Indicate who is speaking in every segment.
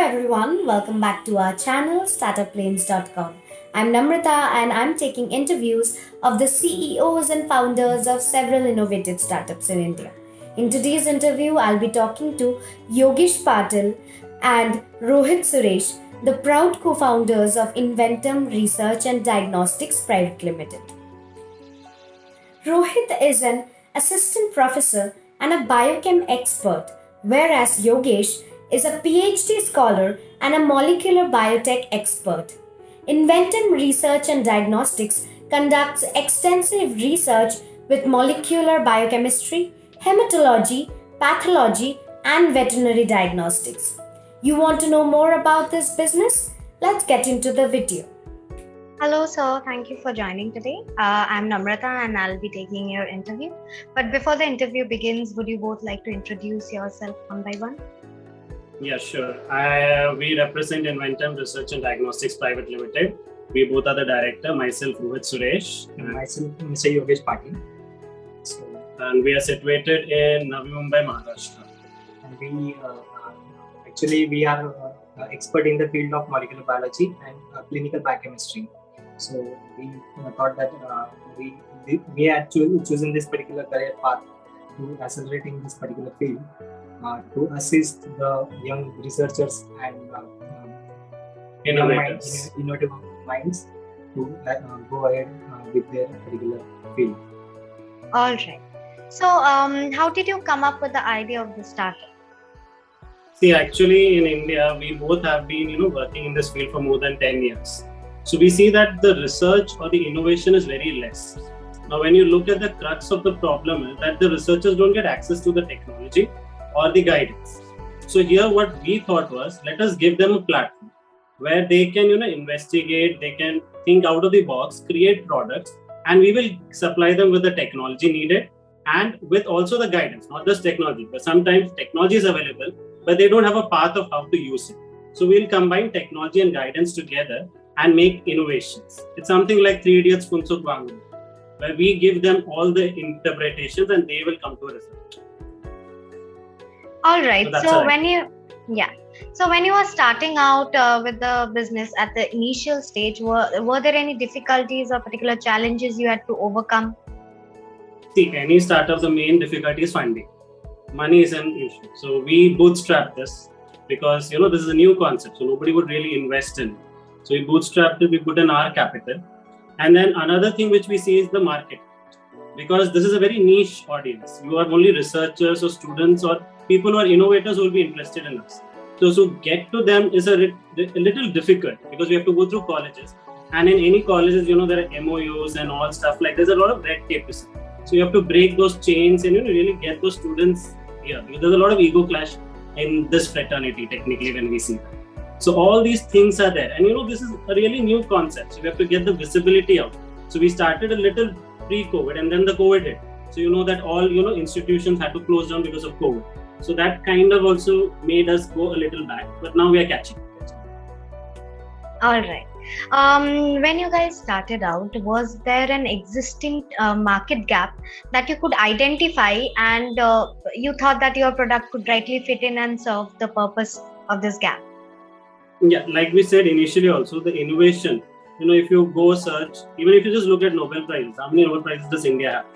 Speaker 1: everyone, welcome back to our channel startupplanes.com. I'm Namrata and I'm taking interviews of the CEOs and founders of several innovative startups in India. In today's interview, I'll be talking to Yogesh Patil and Rohit Suresh, the proud co-founders of Inventum Research and Diagnostics Private Limited. Rohit is an assistant professor and a biochem expert, whereas Yogesh is a PhD scholar and a molecular biotech expert. Inventum Research and Diagnostics conducts extensive research with molecular biochemistry, hematology, pathology, and veterinary diagnostics. You want to know more about this business? Let's get into the video. Hello, sir. Thank you for joining today. I'm Namrata and I'll be taking your interview. But before the interview begins, would you both like to introduce yourself one by one?
Speaker 2: Yeah, sure. We represent Inventum Research and Diagnostics Private Limited. We both are the director, myself Rohit Suresh.
Speaker 3: And myself Mr. Yogesh Patil.
Speaker 2: And we are situated in Navi Mumbai, Maharashtra.
Speaker 3: And we are expert in the field of molecular biology and clinical biochemistry. So we thought that we had chosen this particular career path to accelerate in this particular field to assist the young researchers and innovative minds to go ahead with their particular field.
Speaker 1: All right. So, how did you come up with the idea of the startup?
Speaker 2: See, actually, in India, we both have been, working in this field for more than 10 years. So we see that the research or the innovation is very less. Now, when you look at the crux of the problem is that the researchers don't get access to the technology or the guidance. So here, what we thought was, let us give them a platform where they can, investigate, they can think out of the box, create products, and we will supply them with the technology needed and with also the guidance, not just technology, but sometimes technology is available, but they don't have a path of how to use it. So we'll combine technology and guidance together and make innovations. It's something like 3 Idiots Phuntsuk Wangu, where we give them all the interpretations and they will come to a result.
Speaker 1: All right. So when you were starting out with the business at the initial stage, were there any difficulties or particular challenges you had to overcome?
Speaker 2: See, any startup, the main difficulty is funding. Money is an issue. So we bootstrap this because, this is a new concept. So nobody would really invest in it. So we bootstrapped it, we put in our capital. And then another thing which we see is the market. Because this is a very niche audience. You are only researchers or students or people who are innovators who will be interested in us. So to get to them is a little difficult because we have to go through colleges. And in any colleges, there are MOUs and all stuff like there's a lot of red tape to see. So you have to break those chains and really get those students here. Because there's a lot of ego clash in this fraternity, technically, when we see that. So all these things are there. And this is a really new concept. So we have to get the visibility out. So we started a little pre-COVID and then the COVID hit. So that all, institutions had to close down because of COVID. So that kind of also made us go a little back. But now we are catching up.
Speaker 1: All right. When you guys started out, was there an existing market gap that you could identify and you thought that your product could rightly fit in and serve the purpose of this gap?
Speaker 2: Yeah, like we said initially also, the innovation, if you go search, even if you just look at Nobel Prizes, how many Nobel Prizes does India have?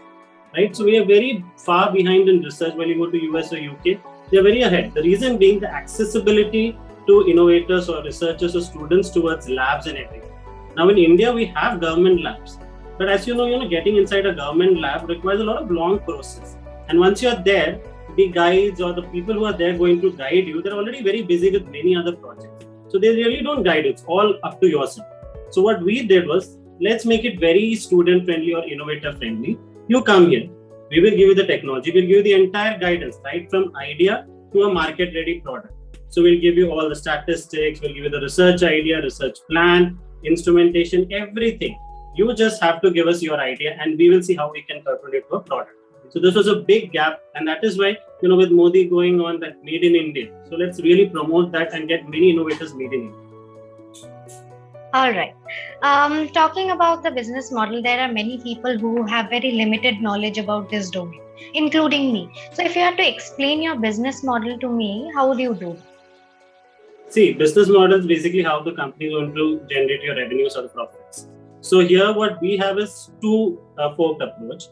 Speaker 2: Right? So we are very far behind in research. When you go to US or UK, they are very ahead. The reason being the accessibility to innovators or researchers or students towards labs and everything. Now in India, we have government labs. But as you know, getting inside a government lab requires a lot of long process. And once you are there, the guides or the people who are there going to guide you, they're already very busy with many other projects. So they really don't guide you. It's all up to yourself. So what we did was, let's make it very student friendly or innovator friendly. You come here, we will give you the technology, we'll give you the entire guidance, right from idea to a market ready product. So we'll give you all the statistics, we'll give you the research idea, research plan, instrumentation, everything. You just have to give us your idea and we will see how we can convert it to a product. So this was a big gap, and that is why, with Modi going on that made in India. So let's really promote that and get many innovators made in India.
Speaker 1: All right. Talking about the business model, there are many people who have very limited knowledge about this domain, including me. So if you had to explain your business model to me, how would you do?
Speaker 2: See, business model is basically how the company is going to generate your revenues or the profits. So here what we have is two-forked approach.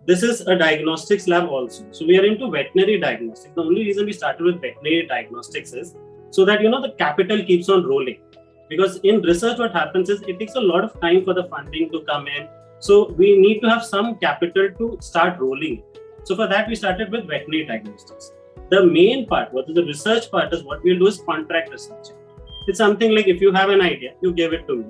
Speaker 2: This is a diagnostics lab also. So we are into veterinary diagnostics. The only reason we started with veterinary diagnostics is so that the capital keeps on rolling. Because in research what happens is it takes a lot of time for the funding to come in. So we need to have some capital to start rolling. So for that we started with veterinary diagnostics. The main part, what is the research part, is what we'll do is contract research. It's something like if you have an idea, you give it to me.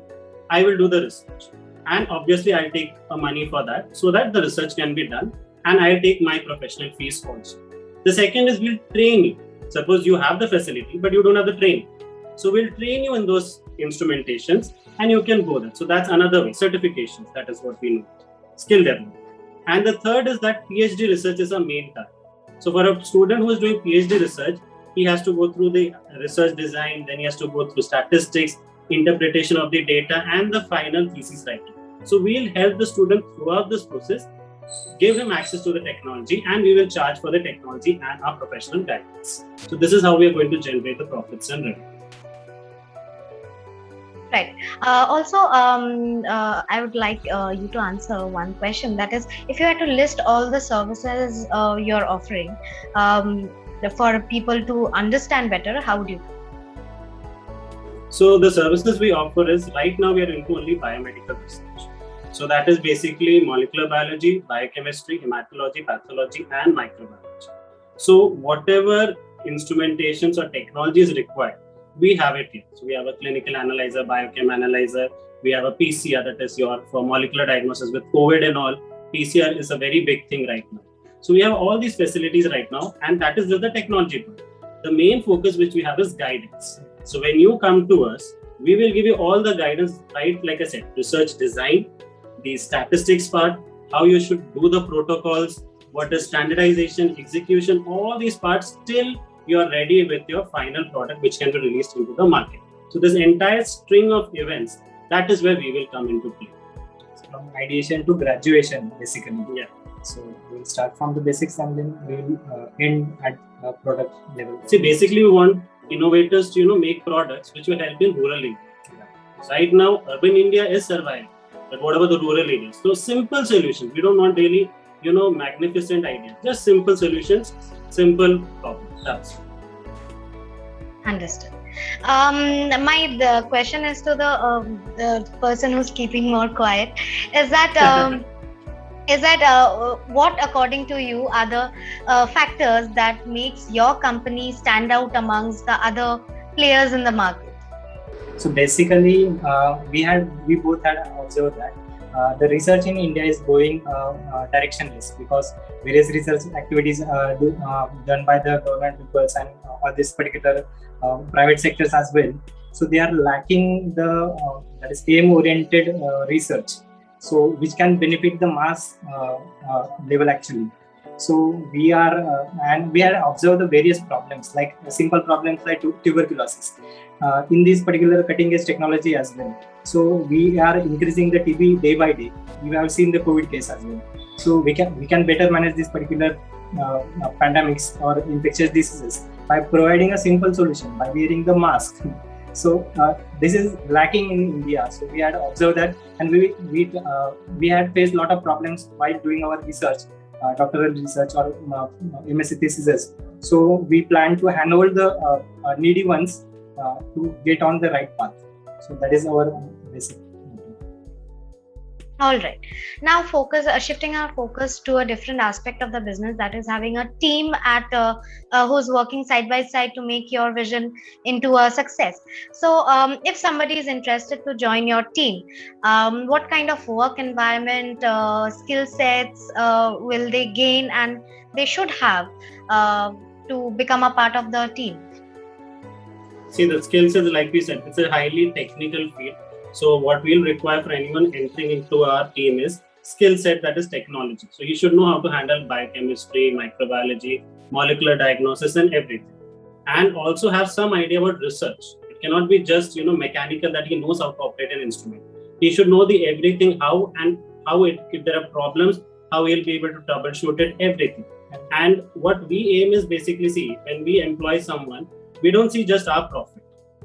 Speaker 2: I will do the research. And obviously I'll take money for that so that the research can be done, and I'll take my professional fees also. The second is we'll train you. Suppose you have the facility but you don't have the training. So we'll train you in those instrumentations and you can go there. So that's another way, certifications, that is what we know, skill development. And the third is that PhD research is a main target. So for a student who is doing PhD research, he has to go through the research design, then he has to go through statistics, interpretation of the data, and the final thesis writing. So we'll help the student throughout this process, give him access to the technology, and we will charge for the technology and our professional guidance. So this is how we are going to generate the profits and revenue.
Speaker 4: Right. I would like you to answer one question. That is, if you had to list all the services you're offering for people to understand better, how would you?
Speaker 2: So the services we offer is, right now we are into only biomedical research. So that is basically molecular biology, biochemistry, hematology, pathology, and microbiology. So whatever instrumentations or technology is required, we have it here. So we have a clinical analyzer, biochem analyzer. We have a PCR, that is for molecular diagnosis with COVID and all. PCR is a very big thing right now. So we have all these facilities right now, and that is just the technology part. The main focus which we have is guidance. So when you come to us, we will give you all the guidance, right? Like I said, research design, the statistics part, how you should do the protocols, what is standardization, execution, all these parts till you are ready with your final product which can be released into the market. So this entire string of events, that is where we will come into play.
Speaker 3: From ideation to graduation, basically.
Speaker 2: Yeah.
Speaker 3: So we'll start from the basics and then we'll end at product level.
Speaker 2: See, basically we want innovators to make products which will help in rural India. Yeah. Right now, urban India is surviving, but what about the rural areas? So simple solutions. We don't want really magnificent ideas. Just simple solutions, simple problems. That's it.
Speaker 4: Understood. The question is to the person who's keeping more quiet. Is that what, according to you, are the factors that makes your company stand out amongst the other players in the market?
Speaker 3: So basically, we both had observed that the research in India is going directionless, because various research activities done by the government peoples and or this particular private sectors as well. So they are lacking the that is aim-oriented research, so which can benefit the mass level actually. So we are and we have observed the various problems, like simple problems like tuberculosis in this particular cutting edge technology as well. So we are increasing the TB day by day. We have seen the COVID case as well. So we can better manage this particular pandemics or infectious diseases by providing a simple solution, by wearing the mask. So this is lacking in India. So we had observed that, and we had faced a lot of problems while doing our research, doctoral research or MSc theses. So we plan to hand over the needy ones to get on the right path. So that is our basic.
Speaker 4: All right. Now, shifting our focus to a different aspect of the business, that is having a team who's working side by side to make your vision into a success. So, if somebody is interested to join your team, what kind of work environment, skill sets will they gain and they should have to become a part of the team?
Speaker 2: See, the skills is, like we said, it's a highly technical field. So what we'll require for anyone entering into our team is skill set, that is technology. So you should know how to handle biochemistry, microbiology, molecular diagnosis and everything. And also have some idea about research. It cannot be just mechanical, that he knows how to operate an instrument. He should know the everything, how if there are problems, how he'll be able to troubleshoot it, everything. And what we aim is basically, see, when we employ someone, we don't see just our profit.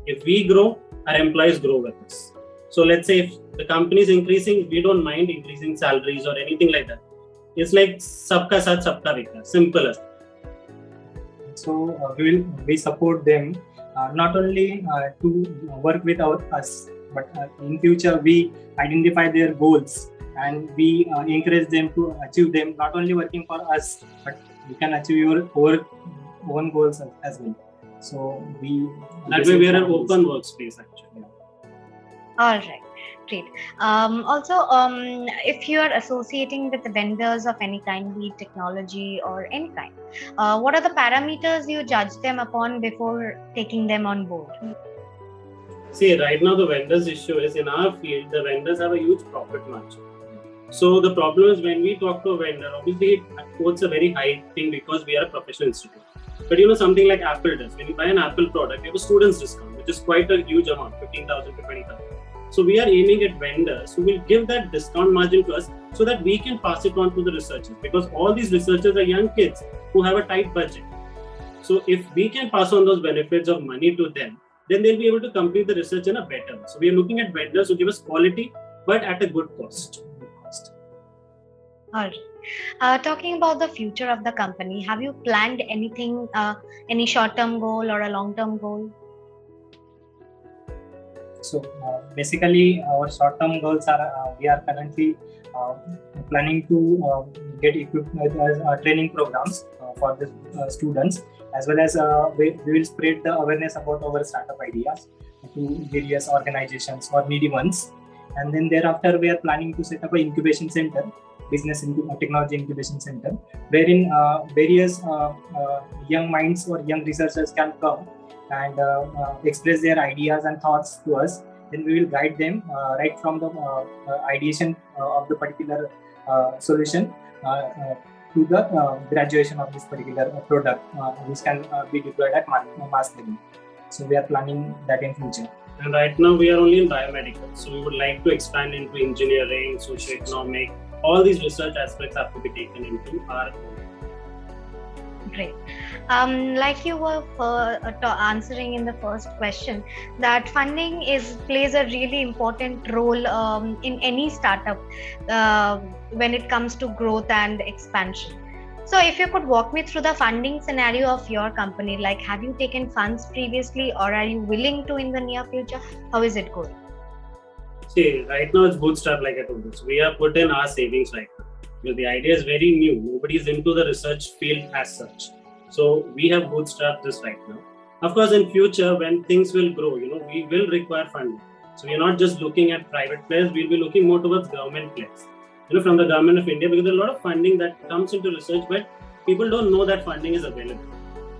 Speaker 2: If we grow, our employees grow with us. So let's say if the company is increasing, we don't mind increasing salaries or anything like that. It's like sabka saath sabka vikas, simple as.
Speaker 3: So we support them not only to work with us, but in future we identify their goals and we encourage them to achieve them. Not only working for us, but you can achieve your own goals as well. So
Speaker 2: that way we are an open workspace actually.
Speaker 4: All right, great. Also, if you are associating with the vendors of any kind, be it technology or any kind, what are the parameters you judge them upon before taking them on board?
Speaker 2: See, right now the vendors issue is in our field, the vendors have a huge profit margin. So the problem is when we talk to a vendor, obviously it quotes a very high thing because we are a professional institute. But something like Apple does, when you buy an Apple product, you have a student's discount, which is quite a huge amount, 15,000 to 20,000. So we are aiming at vendors who will give that discount margin to us so that we can pass it on to the researchers, because all these researchers are young kids who have a tight budget. So if we can pass on those benefits of money to them, then they'll be able to complete the research in a better way. So we are looking at vendors who give us quality, but at a good cost.
Speaker 4: All right. Talking about the future of the company, have you planned anything, any short-term goal or a long-term goal?
Speaker 3: So basically, our short-term goals are we are currently planning to get equipped with training programs for the students, as well as we will spread the awareness about our startup ideas to various organizations or needy ones. And then thereafter, we are planning to set up an incubation center, technology incubation center, wherein various young minds or young researchers can come and express their ideas and thoughts to us. Then we will guide them right from the ideation of the particular solution to the graduation of this particular product, which can be deployed at mass level. So we are planning that in future.
Speaker 2: And right now we are only in biomedical. So we would like to expand into engineering, socioeconomic. All these research aspects have to be taken into our.
Speaker 4: Great. Like you were answering in the first question, that funding plays a really important role in any startup when it comes to growth and expansion. So if you could walk me through the funding scenario of your company, like have you taken funds previously or are you willing to in the near future? How is it going?
Speaker 2: See, right now it's bootstrap, like I told you. So we have put in our savings right now. Because the idea is very new. Nobody is into the research field as such. So we have bootstrapped this right now. Of course, in future, when things will grow, we will require funding. So we are not just looking at private players, we'll be looking more towards government players. From the government of India, because there's a lot of funding that comes into research, but people don't know that funding is available.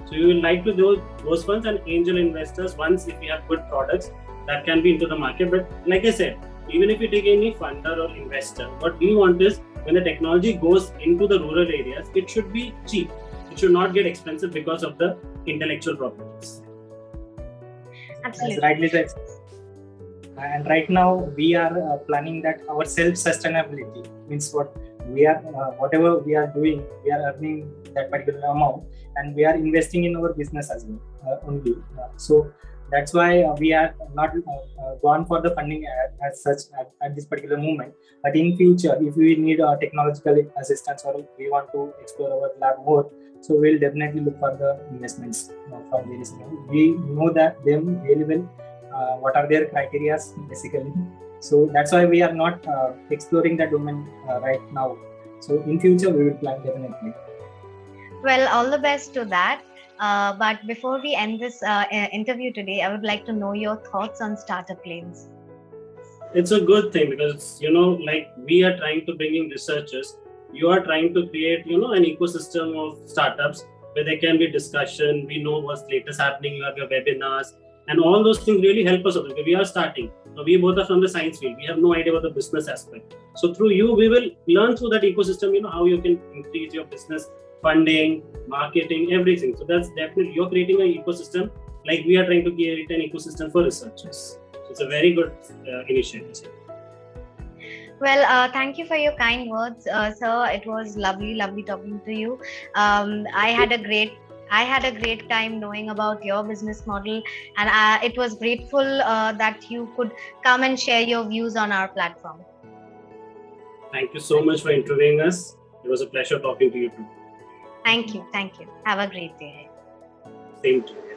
Speaker 2: So we will like to do those funds and angel investors once if we have good products that can be into the market. But like I said, even if you take any funder or investor, what we want is when the technology goes into the rural areas, it should be cheap. It should not get expensive because of the intellectual properties.
Speaker 4: Absolutely.
Speaker 3: As rightly said. And right now we are planning that our self-sustainability means whatever we are doing, we are earning that particular amount, and we are investing in our business as well only. So that's why we are not gone for the funding as such at this particular moment. But in future, if we need technological assistance or we want to explore our lab more, so we'll definitely look for the investments from various. We know that them really well. What are their criteria basically? So that's why we are not exploring that domain right now. So in future, we will plan definitely.
Speaker 4: Well, all the best to that. But before we end this interview today, I would like to know your thoughts on startup lanes.
Speaker 2: It's a good thing because, like we are trying to bring in researchers, you are trying to create, an ecosystem of startups where there can be discussion, we know what's latest happening, you have your webinars, and all those things really help us. We are starting. We both are from the science field. We have no idea about the business aspect. So through you, we will learn through that ecosystem, how you can increase your business, funding, marketing, everything. So that's definitely, you're creating an ecosystem like we are trying to create an ecosystem for researchers. So it's a very good initiative.
Speaker 4: Well, thank you for your kind words, sir. It was lovely talking to you. I had a great I had a great time knowing about your business model, and it was grateful that you could come and share your views on our platform.
Speaker 2: Thank you so much for interviewing us. It was a pleasure talking to you too.
Speaker 4: Thank you. Thank you. Have a great day.
Speaker 2: Same to you.